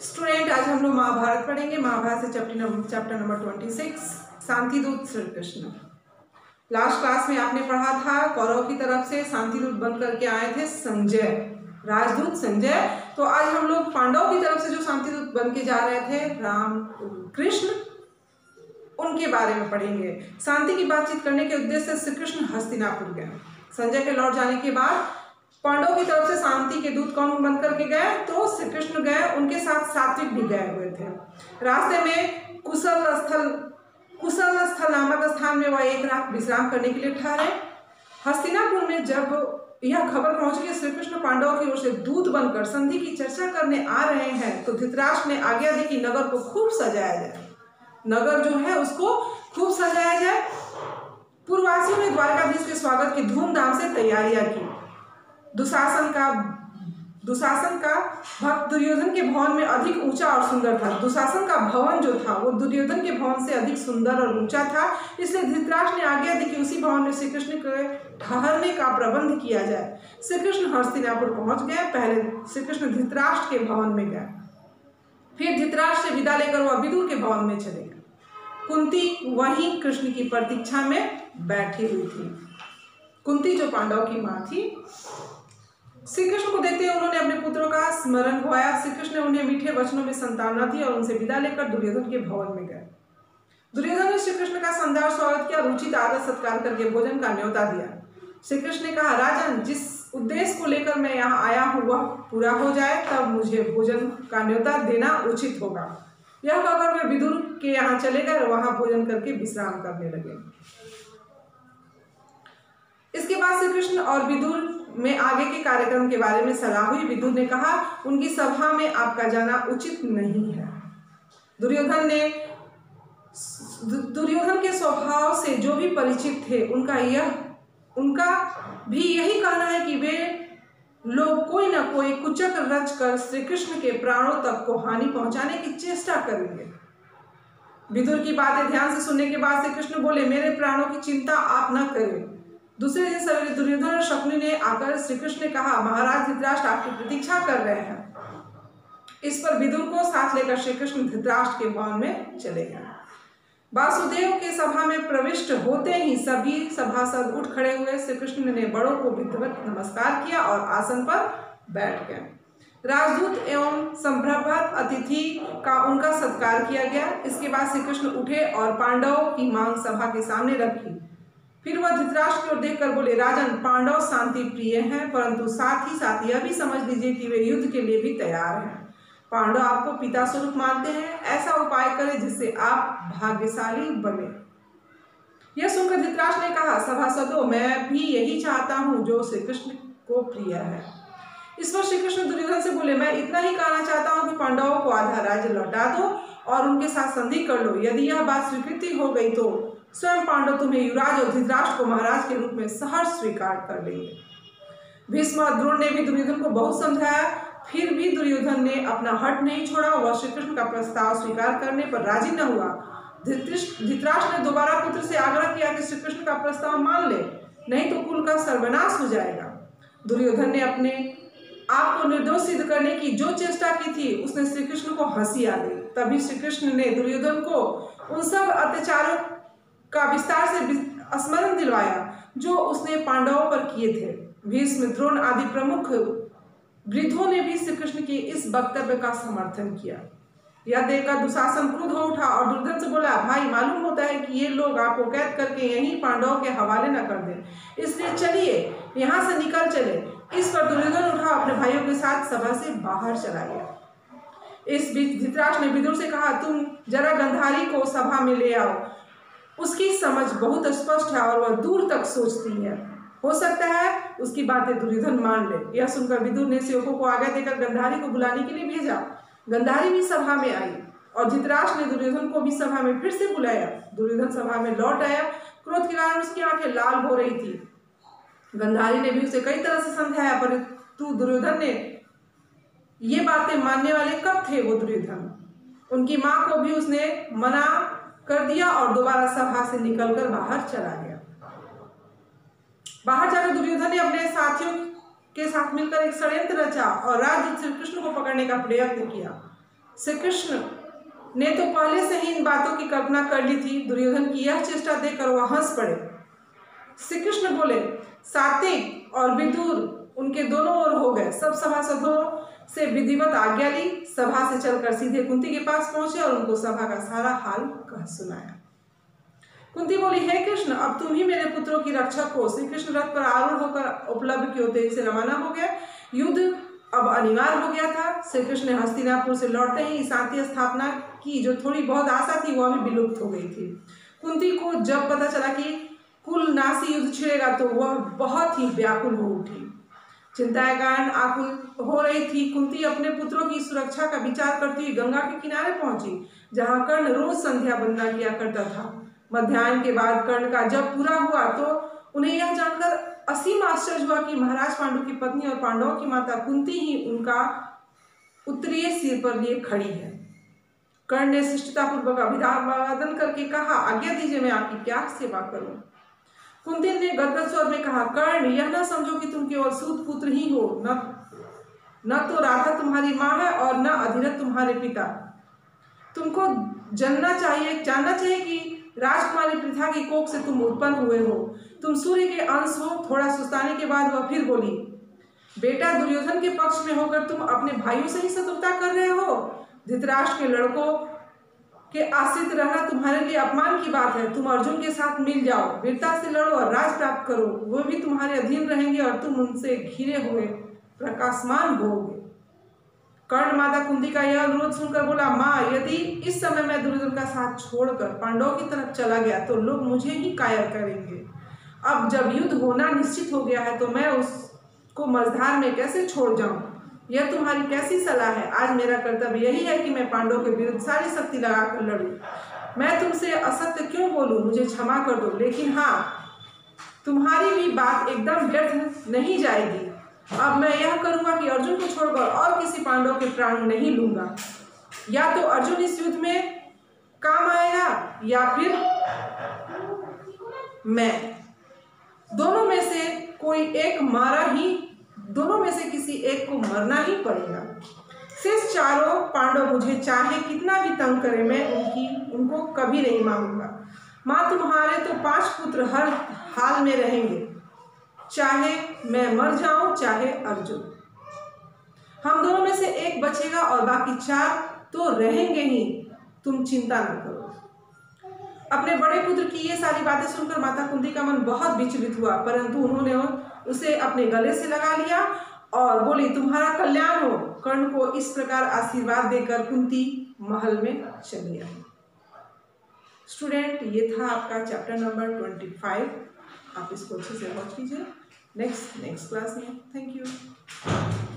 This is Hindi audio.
स्टूडेंट, आज हम लोग महाभारत पढ़ेंगे। महाभारत से chapter number 26, Shantidoot Shri Krishna. Last class में आपने पढ़ा था कौरव की तरफ से शांतिदूत बन करके आए थे संजय, राजदूत संजय। तो आज हम लोग पांडव की तरफ से जो शांतिदूत बन के जा रहे थे राम कृष्ण, उनके बारे में पढ़ेंगे। शांति की बातचीत करने के उद्देश्य से श्री कृष्ण हस्तिनापुर गए। संजय के लौट जाने के बाद पांडवों की तरफ से शांति के दूत कौन बन करके गए? तो श्री कृष्ण गए, उनके साथ सात्विक भी गए हुए थे। रास्ते में कुशल स्थल नामक स्थान में वह एक रात विश्राम करने के लिए ठहरे। हस्तिनापुर में जब यह खबर पहुंच गई श्री कृष्ण पांडवों की ओर से दूत बनकर संधि की चर्चा करने आ रहे हैं, तो धृतराष्ट्र ने आज्ञा दी कि नगर को खूब सजाया जाए। नगर जो है उसको खूब सजाया जाए। पूर्ववासियों ने द्वारकाधीश के स्वागत की धूमधाम से तैयारियां की। दुशासन का भक्त दुर्योधन के भवन में अधिक ऊंचा और सुंदर था। दुशासन का भवन जो था वो दुर्योधन के भवन से अधिक सुंदर और ऊंचा था, इसलिए धृतराष्ट्र ने आज्ञा दी कि उसी भवन में श्री कृष्ण के ठहरने का प्रबंध किया जाए। श्री कृष्ण हस्तिनापुर पहुंच गए। पहले श्री कृष्ण धृतराष्ट्र के भवन में गए, फिर धृतराष्ट्र से विदा लेकर वह विदुर के भवन में चले गए। कुंती वहीं कृष्ण की प्रतीक्षा में बैठी हुई थी। कुंती जो पांडव की माँ थी। श्री कृष्ण को देखते ही उन्होंने अपने पुत्रों का स्मरण हुआया। श्री कृष्ण ने उन्हें मीठे वचनों में सांत्वना दी और उनसे विदा लेकर दुर्योधन के भवन में गए। दुर्योधन ने श्री कृष्ण का शानदार स्वागत किया, उचित आदर सत्कार करके भोजन का न्योता दिया। श्री कृष्ण ने कहा, राजन, जिस उद्देश्य को लेकर मैं यहाँ आया हूँ वह पूरा हो जाए तब मुझे भोजन का न्योता देना उचित होगा। यह कहकर वे विदुर के यहाँ चले गए और वहां भोजन करके विश्राम करने लगे। इसके बाद श्री कृष्ण और विदुर में आगे के कार्यक्रम के बारे में सलाह हुई। विदुर ने कहा, उनकी सभा में आपका जाना उचित नहीं है। दुर्योधन के स्वभाव से जो भी परिचित थे उनका भी यही कहना है कि वे लोग कोई ना कोई कुचक रच कर श्री कृष्ण के प्राणों तक को हानि पहुंचाने की चेष्टा करेंगे। विदुर की बातें ध्यान से सुनने के बाद श्री कृष्ण बोले, मेरे प्राणों की चिंता आप न करें। दूसरे दिन सवेरे दुर्योधन और शकुनी ने आकर श्री कृष्ण ने कहा, महाराज धृतराष्ट्र आपकी प्रतीक्षा कर रहे हैं। इस पर विदुर को साथ लेकर श्री कृष्ण धृतराष्ट्र के भवन में चले गए। वासुदेव के सभा में प्रविष्ट होते ही सभी सभासद उठ खड़े हुए। श्री कृष्ण ने बड़ों को विधिवत नमस्कार किया और आसन पर बैठ गए। राजदूत एवं संभ्रमवत अतिथि का उनका सत्कार किया गया। इसके बाद श्री कृष्ण उठे और पांडवों की मांग सभा के सामने रखी। फिर वह धृतराष्ट्र की ओर देखकर बोले, राजन, पांडव शांति प्रिय हैं, परंतु साथ ही साथ यह भी समझ लीजिए कि वे युद्ध के लिए भी तैयार हैं। पांडव आपको पिता स्वरूप मानते हैं, ऐसा उपाय करें जिससे आप भाग्यशाली बने। यह सुनकर धृतराष्ट्र ने कहा, सभासदों, मैं भी यही चाहता हूँ जो श्री कृष्ण को प्रिय है। इस पर श्री कृष्ण दुर्योधन से बोले, मैं इतना ही कहना चाहता हूँ कि पांडवों को आधा राज्य लौटा दो और उनके साथ संधि कर लो। यदि यह बात स्वीकृति हो गई तो स्वयं पांडव तुम्हें युवराज और धृतराष्ट्र को महाराज के रूप में सहर्ष स्वीकार कर लेंगे। भीष्म और द्रोण ने भी दुर्योधन को बहुत समझाया, फिर भी दुर्योधन ने अपना हट नहीं छोड़ा। वह श्री कृष्ण का प्रस्ताव स्वीकार करने पर राजी न हुआ। धृतराष्ट्र ने दोबारा पुत्र से आग्रह किया कि श्री कृष्ण का प्रस्ताव मान ले, नहीं तो कुल का सर्वनाश हो जाएगा। दुर्योधन ने अपने आप को निर्दोष सिद्ध करने की जो चेष्टा की थी उसने श्री कृष्ण को हंसी आ गई। तभी श्री कृष्ण ने दुर्योधन को उन सब अत्याचारों का विस्तार से स्मरण दिलवाया जो उसने पांडवों पर किए थे। भीष्म, द्रोण आदि प्रमुख वृद्धों ने भी श्री कृष्ण के इस वक्तव्य का समर्थन किया। यह देखकर दुशासन क्रुद्ध हो उठा और दुर्योधन से बोला, भाई, मालूम होता है कि ये लोग आपको कैद करके यहीं पांडवों के हवाले न कर दें, इसलिए चलिए यहाँ से निकल चले। इस पर दुर्योधन उठा अपने भाइयों के साथ सभा से बाहर चला गया। इस बीच धृतराष्ट्र ने विदुर से कहा, तुम जरा गंधारी को सभा में ले आओ, उसकी समझ बहुत स्पष्ट है और वह दूर तक सोचती है, हो सकता है उसकी बातें दुर्योधन मान ले। यह सुनकर विदुर ने सेवकों को आज्ञा देकर गंधारी को बुलाने के लिए भेजा। गंधारी भी सभा में आई और धृतराष्ट्र ने दुर्योधन को भी सभा में फिर से बुलाया। दुर्योधन सभा में लौट आया। क्रोध के कारण उसकी आंखें लाल हो रही थी। गंधारी ने भी उसे कई तरह से समझाया, परंतु दुर्योधन ने ये बातें मानने वाले कब थे? वो दुर्योधन, उनकी माँ को भी उसने मना कर दिया और दोबारा सभा से निकलकर बाहर चला गया। बाहर जाकर दुर्योधन ने अपने साथियों के साथ मिलकर एक षड्यंत्र रचा और राजदूत श्री कृष्ण को पकड़ने का प्रयत्न किया। श्री कृष्ण ने तो पहले से ही इन बातों की कल्पना कर ली थी। दुर्योधन की यह चेष्टा देखकर वह हंस पड़े। श्री कृष्ण बोले, सात्विक और विदुर उनके दोनों ओर हो गए। सब सभासदों से विधिवत आज्ञा ली, सभा से चलकर सीधे कुंती के पास पहुंचे और उनको सभा का सारा हाल कह सुनाया। कुंती बोली, हे कृष्ण, अब तुम ही मेरे पुत्रों की रक्षक हो। श्री कृष्ण रथ पर आरूढ़ होकर उपलब्ध की ओर तेजी से रवाना हो गए। युद्ध अब अनिवार्य हो गया था। श्री कृष्ण ने हस्तिनापुर से लौटते ही शांति स्थापना की जो थोड़ी बहुत आशा थी वह भी विलुप्त हो गई थी। कुंती को जब पता चला कि कुल नासी युद्ध छिड़ेगा तो वह बहुत ही व्याकुल हो उठी। चिंताएं कारण आकुल हो रही थी। कुंती अपने पुत्रों की सुरक्षा का विचार करती हुई गंगा के किनारे पहुंची, जहां कर्ण रोज संध्या वंदना किया करता था। मध्याह्न के बाद कर्ण का जब पूरा हुआ तो उन्हें यह जानकर असीम आश्चर्य हुआ कि महाराज पांडु की पत्नी और पांडवों की माता कुंती ही उनका उत्तरीय सिर पर लिए खड़ी है। कर्ण ने शिष्टतापूर्वक अभिवादन करके कहा, आज्ञा दीजिए, मैं आपकी क्या सेवा करूं। कुंती ने गदगद स्वर में कहा, कर्ण, यह न समझो कि तुम केवल सूत पुत्र ही हो। न तो राधा तुम्हारी माँ है और न अधिरथ तुम्हारे पिता। तुमको जानना चाहिए कि राजकुमारी पृथा की कोख से तुम उत्पन्न हुए हो। तुम सूर्य के अंश हो। थोड़ा सुस्ताने के बाद वह फिर बोली, बेटा, दुर्योधन के पक्ष में होकर तुम अपने भाइयों से ही शत्रुता कर रहे हो। धृतराष्ट्र के लड़कों के आश्रित रहना तुम्हारे लिए अपमान की बात है। तुम अर्जुन के साथ मिल जाओ, वीरता से लड़ो और राज प्राप्त करो। वो भी तुम्हारे अधीन रहेंगे और तुम उनसे घिरे हुए प्रकाशमान होगे। कर्ण माता कुंती का यह अनुरोध सुनकर बोला, माँ, यदि इस समय मैं दुर्योधन का साथ छोड़कर पांडवों की तरफ चला गया तो लोग मुझे ही कायर करेंगे। अब जब युद्ध होना निश्चित हो गया है तो मैं उसको मझधार में कैसे छोड़ जाऊं? यह तुम्हारी कैसी सलाह है? आज मेरा कर्तव्य यही है कि मैं पांडवों के विरुद्ध सारी शक्ति लगाकर लड़ूं। मैं तुमसे असत्य क्यों बोलूं? मुझे क्षमा कर दो, लेकिन हाँ, तुम्हारी भी बात एकदम व्यर्थ नहीं जाएगी। अब मैं यह करूंगा कि अर्जुन को छोड़कर और किसी पांडव के प्राण नहीं लूंगा। या तो अर्जुन इस युद्ध में काम आएगा या फिर मैं। दोनों में से किसी एक को मरना ही पड़ेगा। शेष चारों पांडव मुझे चाहे कितना भी तंग करे, मैं उनको कभी नहीं मारूंगा। माँ, तुम्हारे तो 5 पुत्र हर हाल में रहेंगे, चाहे मैं मर जाऊं चाहे अर्जुन। हम दोनों में से एक बचेगा और बाकी 4 तो रहेंगे ही। तुम चिंता न करो। अपने बड़े पुत्र की ये सारी बातें सुनकर माता कुंती का मन बहुत विचलित हुआ, परंतु उन्होंने उसे अपने गले से लगा लिया और बोली, तुम्हारा कल्याण हो। कर्ण को इस प्रकार आशीर्वाद देकर कुंती महल में चली आई। स्टूडेंट, ये था आपका चैप्टर नंबर 25। आप इसको अच्छे से वॉच कीजिए नेक्स्ट क्लास में। Thank you.